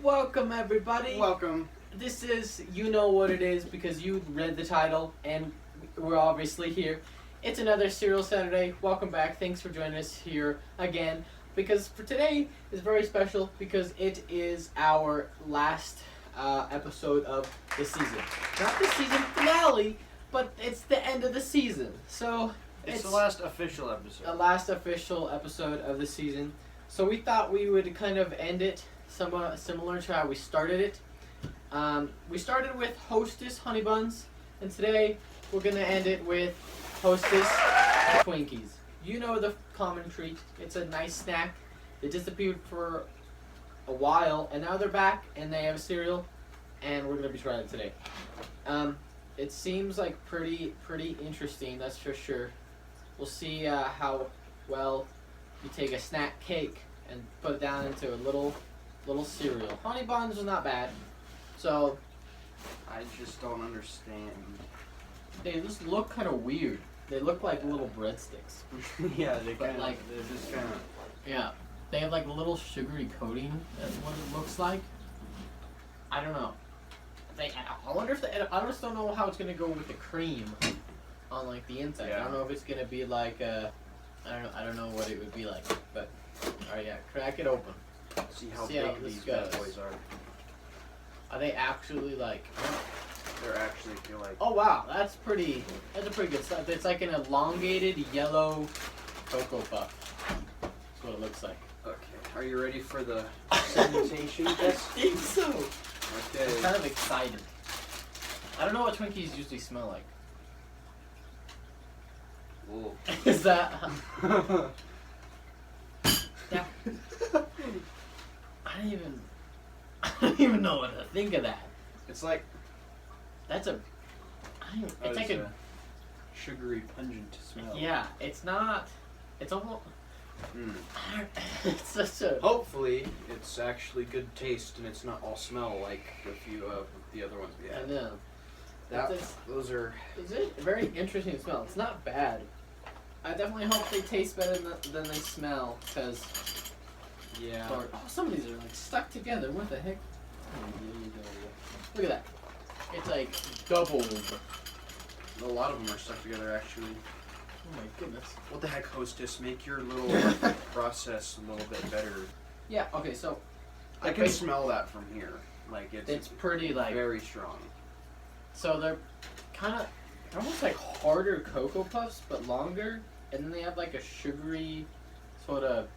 Welcome everybody. Welcome. This is, you know what it is because you read the title and we're obviously here. It's another Cereal Saturday. Welcome back. Thanks for joining us here again. Because for today is very special because it is our last episode of the season. Not the season finale, but it's the end of the season. So It's the last official episode. the last official episode of the season. So we thought we would kind of end it somewhat similar to how we started it. We started with Hostess Honey Buns, and today we're going to end it with Hostess Twinkies. You know the common treat. It's a nice snack. They disappeared for a while, and now they're back, and they have a cereal, and we're going to be trying it today. It seems like pretty interesting, that's for sure. We'll see how well you take a snack cake and put it down into a little cereal. Honey buns are not bad. So I just don't understand. they just look kind of weird. They look like little breadsticks. Yeah, they're just kind of. Yeah, they have like a little sugary coating. That's what it looks like. I don't know. I wonder if I just don't know how it's gonna go with the cream on like the inside. Yeah. I don't know if it's gonna be like I don't know what it would be like. But all right, yeah, crack it open. See how See how big this these bad goes. boys are. Are they actually like? They're actually feel like. Oh wow, that's a pretty good stuff. It's like an elongated yellow Cocoa Puff. That's what it looks like. Okay, are you ready for the segmentation I test? think so. Okay. I'm kind of excited. I don't know what Twinkies usually smell like. Whoa. Is that? That I don't even know what to think of that. It's like. That's a. It's like a. Sugary, pungent smell. Yeah, it's not. It's almost. Mm. It's such a. Hopefully, it's actually good taste and it's not all smell like a few of the other ones we I had. know. Those are. It's a very interesting smell. It's not bad. I definitely hope they taste better than they smell, because Yeah. some of these are like stuck together. What the heck? Look at that. It's like doubled. A lot of them are stuck together actually. Oh my goodness. What the heck, Hostess? Make your little process a little bit better. Yeah. Okay. So I can smell that from here. Like it's pretty like very strong. So they're almost like harder Cocoa Puffs, but longer, and then they have like a sugary sort of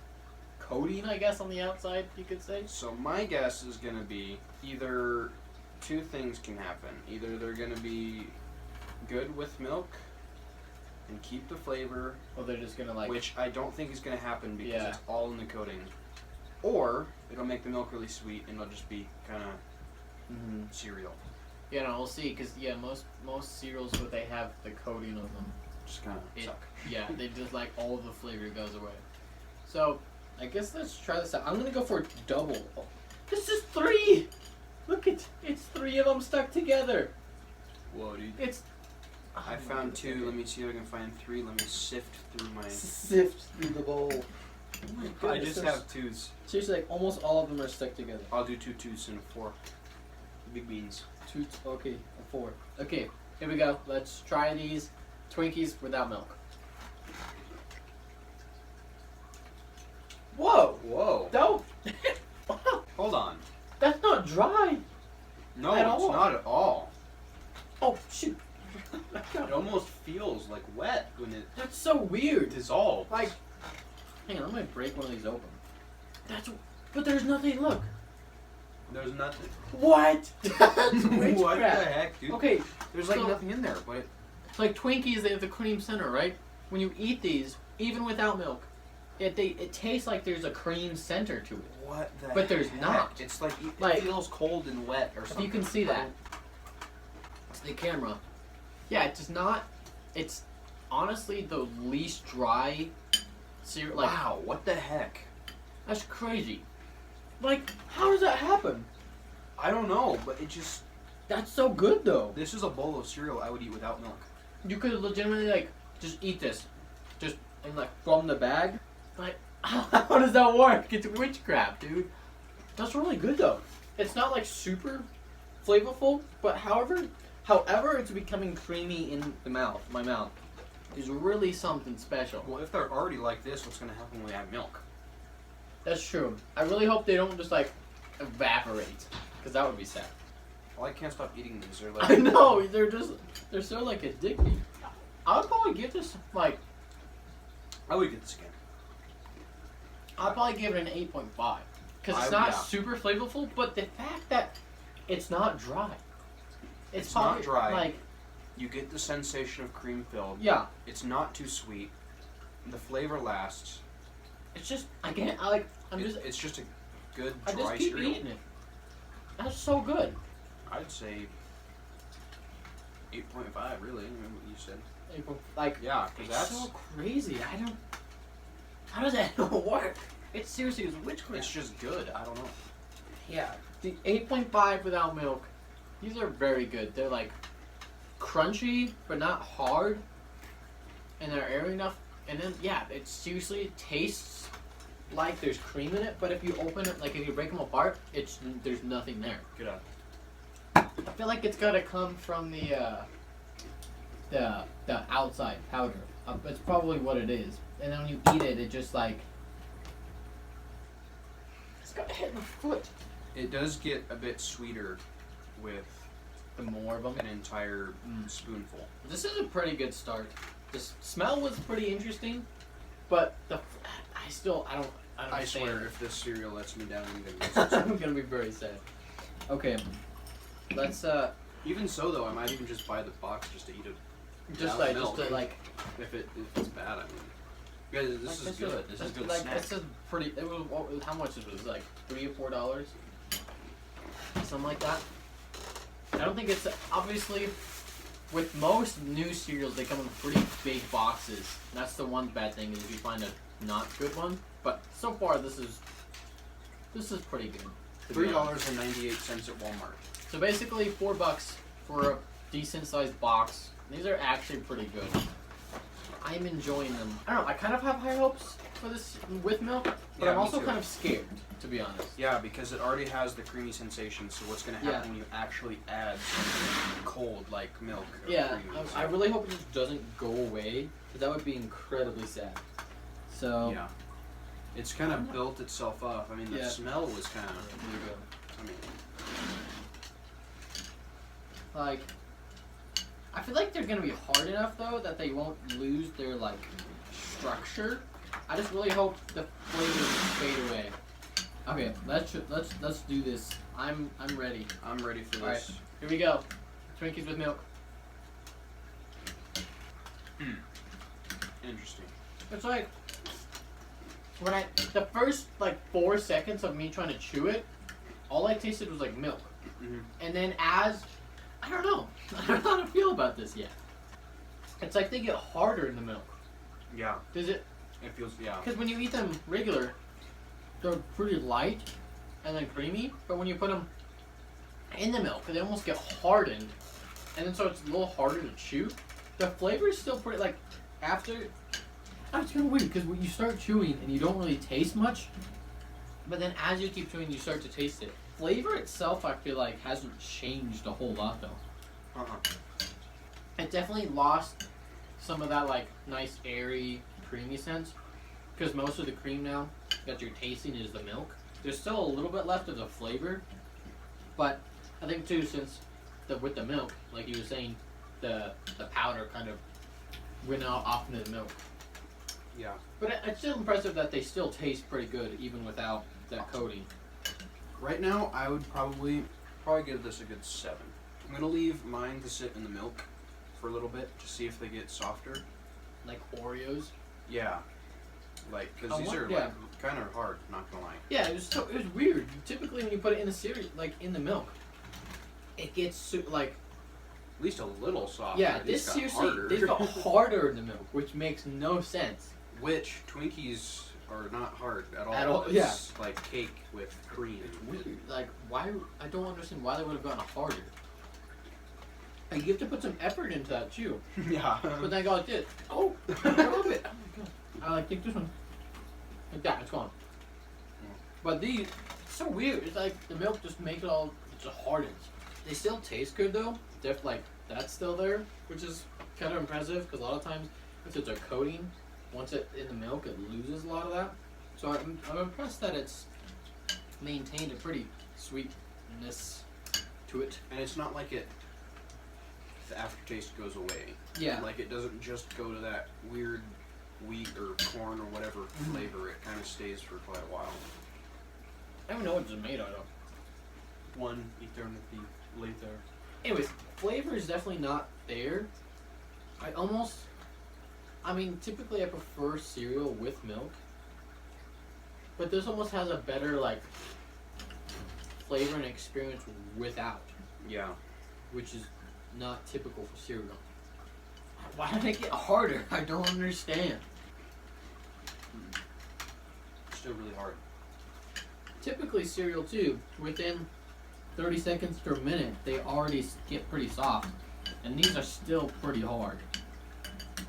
coating, I guess, on the outside, you could say. So my guess is gonna be either two things can happen. Either they're gonna be good with milk and keep the flavor, Or they're just gonna like. which I don't think is gonna happen because Yeah. it's all in the coating. Or it'll make the milk really sweet and it'll just be kind of Mm-hmm. cereal. Yeah, no, we'll see. Cause yeah, most cereals, what they have the coating on them. Just kind of suck. Yeah, they just like all the flavor goes away. So I guess let's try this out. I'm gonna go for double. Oh, this is 3. Look, it's 3 of them stuck together. Whoa, dude. It's. I found 2. Let me see if I can find 3. Let me sift through my. Sift through the bowl. Oh my goodness, I just have 2s. Seriously, like almost all of them are stuck together. I'll do 2 2s and 4 big beans. 2, okay, 4. Okay, here we go. Let's try these Twinkies without milk. Whoa! Whoa. Don't! Hold on. That's not dry! No, At it's all. not at all. Oh, shoot. It almost feels like wet when it That's so weird. dissolves. Like, hang on, I'm gonna break one of these open. But there's nothing, look. There's nothing. What? That's What the witchcraft. heck, dude? Okay, There's like so- nothing in there, but like Twinkies, they have the cream center, right? When you eat these, even without milk, it tastes like there's a cream center to it. what the But there's heck? not. It's like it Like- feels cold and wet or If something. you can see that. It's the camera. Yeah, it does not. It's honestly the least dry cereal. Like, Wow, what the heck? that's crazy. Like, how does that happen? I don't know, but it just. That's so good though. This is a bowl of cereal I would eat without milk. You could legitimately like just eat this, just and like from the bag. Like, how does that work? It's witchcraft, dude. That's really good though. it's not like super flavorful, but however it's becoming creamy in the mouth. My mouth is really something special. Well, if they're already like this, what's gonna happen when we add milk? That's true. I really hope they don't just like evaporate, because that would be sad. Well, I can't stop eating these. They're like I know they're so like addicting. I would probably give this like I would get this again. I'd probably give it an 8.5 because it's not super flavorful, but the fact that it's not dry. It's not dry. Like you get the sensation of cream filled. Yeah. It's not too sweet. The flavor lasts. It's just I'm It's just a good I dry just keep cereal. eating it. That's so good. I'd say 8.5. Really, I remember what you said. Like Yeah, because it's that's so crazy. I don't. How does that work? It seriously is witchcraft. it's just good. I don't know. Yeah, the 8.5 without milk. These are very good. They're like crunchy, but not hard, and they're airy enough. And then yeah, it seriously tastes like there's cream in it. But if you open it, like if you break them apart, there's nothing there. Good on. I feel like it's gotta come from the outside powder. It's probably what it is. And then when you eat it, it just like it's gotta hit my foot. It does get a bit sweeter with The more of them. an entire spoonful. This is a pretty good start. The smell was pretty interesting, but I don't I stand swear, it. if this cereal lets me down, I'm gonna get I'm gonna be very sad. Okay, let's Even so, though, I might even just buy the box just to eat it. just without like milk. if If it's bad, I mean. Guys, this is good. This is a good like snack. this is pretty. How much it was like $3 or $4, something like that. I don't think it's obviously. With most new cereals, they come in pretty big boxes. That's the one bad thing is if you find a not good one. But so far, this is pretty good. $3.98 at Walmart. So basically, $4 for a decent sized box. These are actually pretty good. I'm enjoying them. I don't know. I kind of have high hopes for this with milk, but Yeah, I'm me also too. kind of scared, to be honest. Yeah, because it already has the creamy sensation. So what's gonna happen when you actually add something cold like milk? Or Yeah, cream? I really hope it just doesn't go away, because that would be incredibly sad. So Yeah. It's kind of built itself up. I mean, the Yeah. smell was kind of. there you go. I mean, Like, I feel like they're gonna be hard enough though that they won't lose their like structure. I just really hope the flavors fade away. Okay, let's do this. I'm ready. I'm ready for All this. Here we go. Twinkies with milk. Interesting. It's like when the first like 4 seconds of me trying to chew it, all I tasted was like milk. Mm-hmm. And then I don't know how to feel about this yet. It's like they get harder in the milk. Yeah. Does it? It feels, yeah. Because when you eat them regular, they're pretty light and then creamy. But when you put them in the milk, they almost get hardened, and then so it's a little harder to chew. The flavor is still pretty like after. Oh, it's kind of weird because when you start chewing and you don't really taste much, but then as you keep chewing, you start to taste it. Flavor itself, I feel like, hasn't changed a whole lot though. It definitely lost some of that like nice airy creamy sense, because most of the cream now that you're tasting is the milk. There's still a little bit left of the flavor, but I think too, since with the milk, like you were saying, the powder kind of went off into the milk. Yeah. But it's still impressive that they still taste pretty good even without that coating. Right now, I would probably give this a good 7. I'm gonna leave mine to sit in the milk for a little bit to see if they get softer. Like Oreos. Yeah. Like, because these are yeah. like kind of hard. Not gonna lie. Yeah, it was weird. Typically, when you put it in the cereal, like in the milk, it gets like. At least a little softer. Yeah, These this got seriously, harder. they got harder in the milk, which makes no sense. Which Twinkies are not hard at all. At all, It's like cake with cream. It's weird. Like, why? I don't understand why they would have gotten harder. Like, you have to put some effort into that too. Yeah. But then I go like this. Oh, I love it. Oh my god. I like take this one. Like that, it's gone. But these so weird. It's like the milk just makes it all, it just hardens. They still taste good though. Like that's still there, which is kind of impressive because a lot of times if it's a coating, once it's in the milk, it loses a lot of that. So I'm impressed that it's maintained a pretty sweetness to it. And it's not like the aftertaste goes away. Yeah. Like it doesn't just go to that weird wheat or corn or whatever flavor. It kind of stays for quite a while. I don't know what it's made out of. One eternity later. Anyways, flavor is definitely not there. Typically I prefer cereal with milk. But this almost has a better, like, flavor and experience without. Yeah. Which is not typical for cereal. Why did it get harder? I don't understand. Still really hard. Typically cereal too, within 30 seconds to a minute, they already get pretty soft. And these are still pretty hard.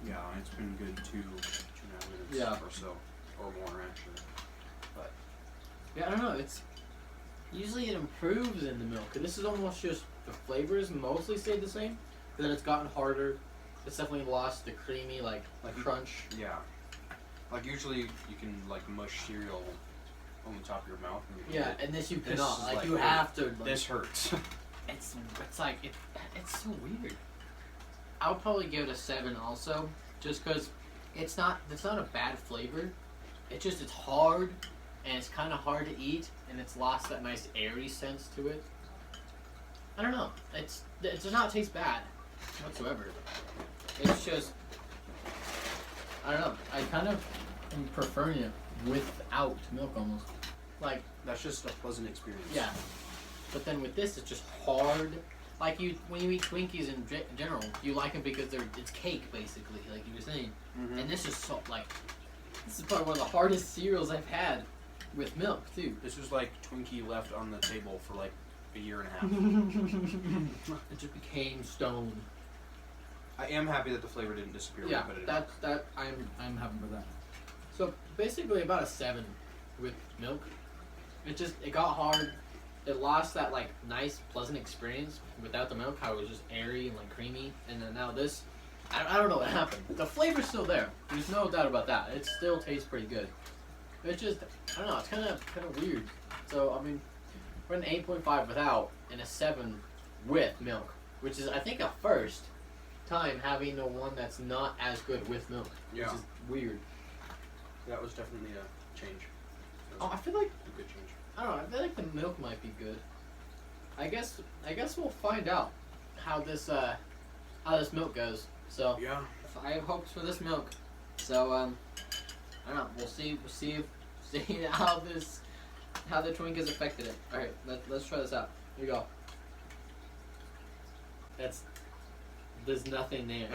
Yeah, it's been good 2.5 minutes or so. Or more, actually. But yeah, I don't know, usually it improves in the milk. And this is almost just, the flavors mostly stayed the same. But then it's gotten harder. It's definitely lost the creamy, like crunch. yeah. Like usually you can like mush cereal on the top of your mouth. And you can And this you This cannot. is Like, like you weird. have to. Like, This hurts. it's so weird. I would probably give it a 7 also, just because it's not a bad flavor. It's hard, and it's kind of hard to eat, and it's lost that nice airy sense to it. I don't know. It does not taste bad whatsoever. It's just, I don't know. I kind of am preferring it without milk almost. Like, That's just a pleasant experience. yeah. But then with this, it's just hard. Like when you eat Twinkies in general, you like them because it's cake basically, like you were saying. Mm-hmm. And this is this is probably one of the hardest cereals I've had with milk too. This was like Twinkie left on the table for like a year and a half. It just became stone. I am happy that the flavor didn't disappear. Yeah, but it that I'm happy with that. So basically about a 7 with milk. It got hard. It lost that like nice pleasant experience without the milk, how it was just airy and like creamy, and then now this, I don't know what happened. The flavor's still there. There's no doubt about that. It still tastes pretty good. It's just, I don't know, it's kind of weird. So I mean, we're an 8.5 without and a 7 with milk, which is I think a first time having the one that's not as good with milk, which Yeah. is weird. That was definitely a change. That Oh, was I feel like a good change. I don't know. I feel like the milk might be good. I guess we'll find out how this milk goes. So Yeah. I have hopes for this milk. So I don't know. We'll see how the Twinkies affected it. All right, let's try this out. Here you go. There's nothing there.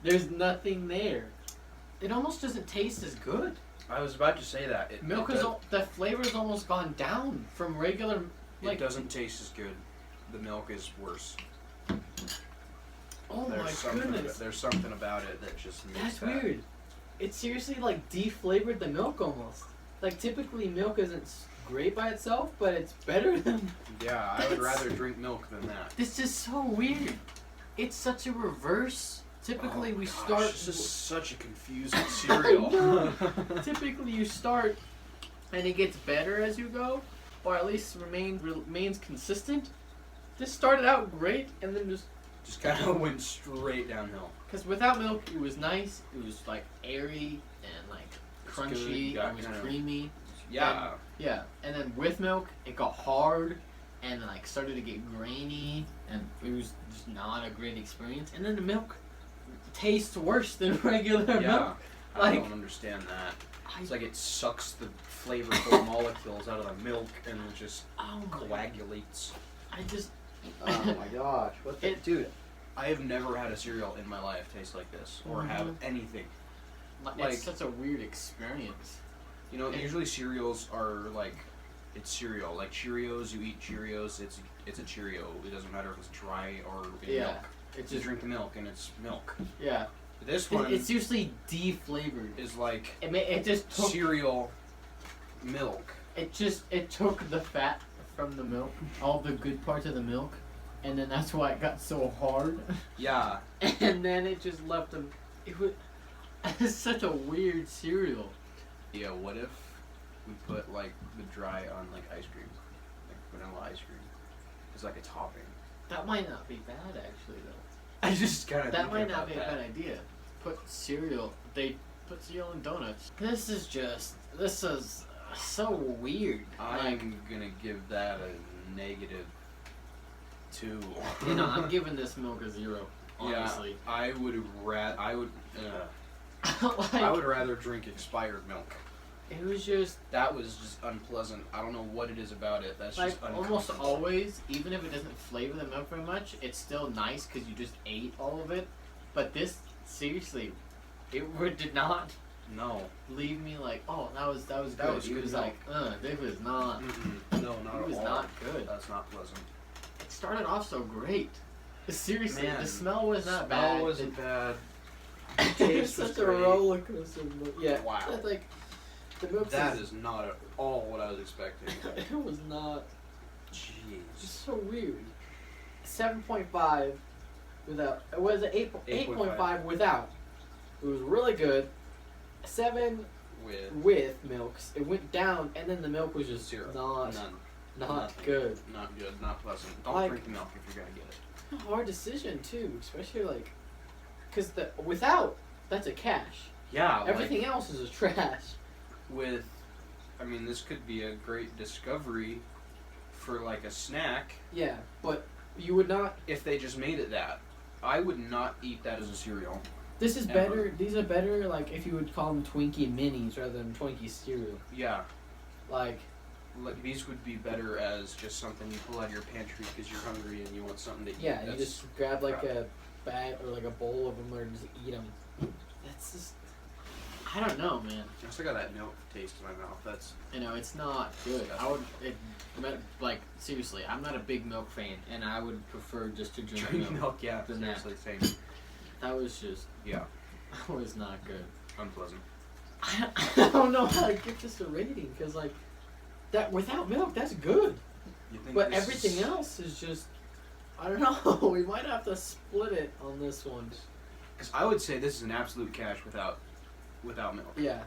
There's nothing there. It almost doesn't taste as good. I was about to say that. The flavor's almost gone down from regular. It doesn't taste as good. The milk is worse. Oh my goodness. There's something about it that just makes That's that. weird. It seriously like deflavored the milk almost. Like typically milk isn't great by itself, but it's better than. Yeah, I would rather drink milk than that. This is so weird. It's such a reverse. Typically we start. This is such a confusing I cereal. know. Typically you start, and it gets better as you go, or at least remains consistent. This started out great, and then Just kind of went straight downhill. because without milk it was nice. It was like airy and like crunchy. good, It was kinda- creamy. Yeah. Yeah, and then with milk, it got hard, and like started to get grainy, and it was just not a great experience. And then the milk tastes worse than regular Yeah. milk. I Like- don't understand that. It's like it sucks the flavorful molecules out of the milk and it just Oh my! coagulates. I just. Oh my gosh! What the- dude? I have never had a cereal in my life taste like this or have anything. Like- It's such a weird experience. You know, It- usually cereals are like, it's cereal. Like Cheerios, you eat Cheerios, it's a Cheerio. It doesn't matter if it's dry or in Yeah, milk. it's You just drink the milk and it's milk. yeah. This one It's usually deflavored. is like It just took. cereal milk. it took the fat from the milk, all the good parts of the milk, and then that's why it got so hard. Yeah. And then it just left them. It's such a weird cereal. Yeah. What if we put like the dry on like ice cream, like vanilla ice cream? It's like a topping. That might not be bad, actually, though. I just kind of. That might not be a bad idea. Put cereal. They put cereal in donuts. This is so weird. I'm gonna give that a -2. You know, I'm giving this milk a 0. Honestly. Yeah, I would Like, I would rather drink expired milk. it was just That was just unpleasant. I don't know what it is about it. That's like just almost uncomfortable. always, even if it doesn't flavor the milk very much, it's still nice because you just ate all of it. But this, seriously, did not No. leave me like, oh, that was good. That was It good was milk. like, this was not. No, not It at was all. not good. That's not pleasant. It started off so great. Seriously, Man, the smell was not Smell bad. wasn't bad. It's Taste was such a great. roller coaster. Yeah. Wow. That's like the milk. That is not at all what I was expecting. It was not. It's Jeez. so weird. 7.5 without. It was an 8.5 without. It was really good. 7 with milks. It went down, and then the milk was just Zero. not None. not Nothing. good. Not good. Not pleasant. Don't Like- drink milk if you're gonna get it. A hard decision too, especially like, cause the without that's a cash. Yeah. Everything else is a trash. With, I mean, this could be a great discovery for like a snack Yeah, but you would not. if they just made it that. I would not eat that as a cereal. This is Ever. better. These are better. Like if you would call them Twinkie minis rather than Twinkie cereal. Yeah. Like These would be better as just something you pull out of your pantry because you're hungry and you want something to eat. yeah, you That's- just grab like crap. a bag or like a bowl of them or just eat them. That's just. I don't know, man. I still got that milk taste in my mouth. That's You know, it's not good. I would, like, seriously, I'm not a big milk fan, and I would prefer just to drink drink milk. milk. Yeah, than that. seriously, same. That was just, Yeah, that was not good. unpleasant. I don't know how to give this a rating, because, like, that without milk, that's good. You think But this everything is- else is just, I don't know. We might have to split it on this one. Because I would say this is an absolute cash without milk. Yeah.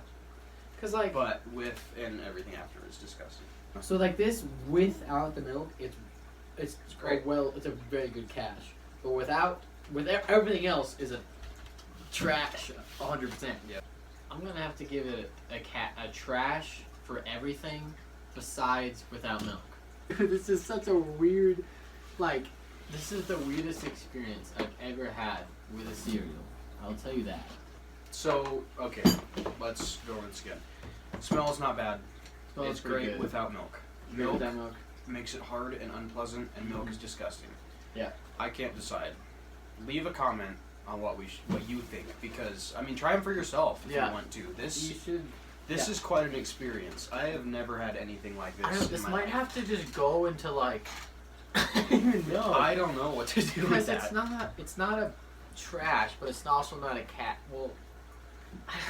Because, like, But with and everything after is disgusting. so, like, this without the milk, it's great. it's a very good cash. But everything else is a trash, 100%. Yeah. I'm gonna have to give it a trash for everything besides without milk. This is such a weird, like, this is the weirdest experience I've ever had with a cereal. I'll tell you that. So okay, let's go over this again. Smells not bad. Smells It's pretty great good. without milk. Great Milk without milk. makes it hard and unpleasant, and milk is disgusting. Yeah. I can't decide. Leave a comment on what you think, because I mean, try them for yourself if Yeah. you want to. You This should. this yeah. is quite an experience. I have never had anything like this. I don't. in This my might life. have to just go into like. I don't even know. I don't know what to do with Because that. it's not a trash, but it's also not a cat. Well,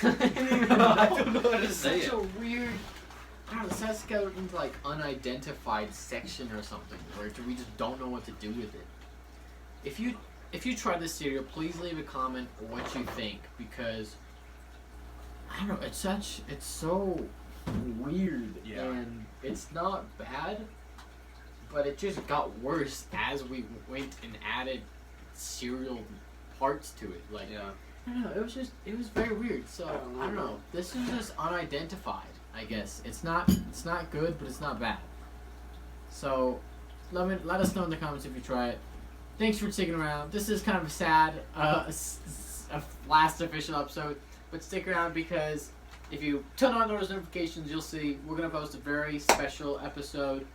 I don't know how to it's say such it. a weird. I don't know. This has to go into like unidentified section or something, or we just don't know what to do with it. If you try this cereal, please leave a comment what you think, because I don't know. It's so weird, Yeah. and it's not bad. But it just got worse as we went and added cereal parts to it. Like, Yeah. I don't know, it was very weird. So, I I don't know. This is just unidentified, I guess. It's not good, but it's not bad. So, let us know in the comments if you try it. Thanks for sticking around. This is kind of a sad, last official episode. But stick around, because if you turn on those notifications, you'll see we're going to post a very special episode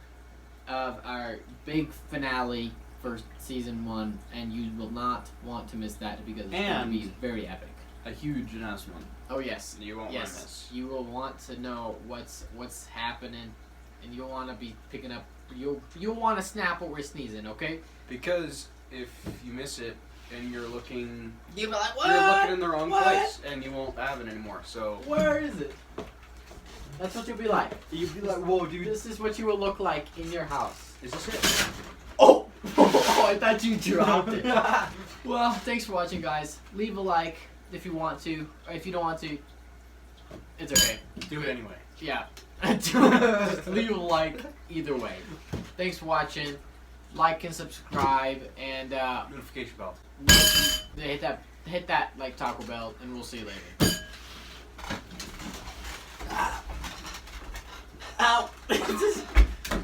of our big finale for season 1, and you will not want to miss that, because it's going to And- be very epic. A huge announcement. Oh yes, You won't want to yes, miss. you will want to know what's happening, and you'll want to be picking up. You'll want to snap what we're sneezing, okay? Because if you miss it and you're looking, You'll be like, you're looking in the wrong What? place, and you won't have it anymore. So Where is it? That's what you'll be like. You'd be like, whoa, dude. This is what you will look like in your house. Is this it? Oh! Oh, I thought you dropped it. Well, thanks for watching, guys. Leave a like if you want to, or if you don't want to, it's okay. Do it anyway. Yeah. Just leave a like either way. Thanks for watching. Like and subscribe, and Notification bell. hit that like Taco Bell, and we'll see you later. Ow!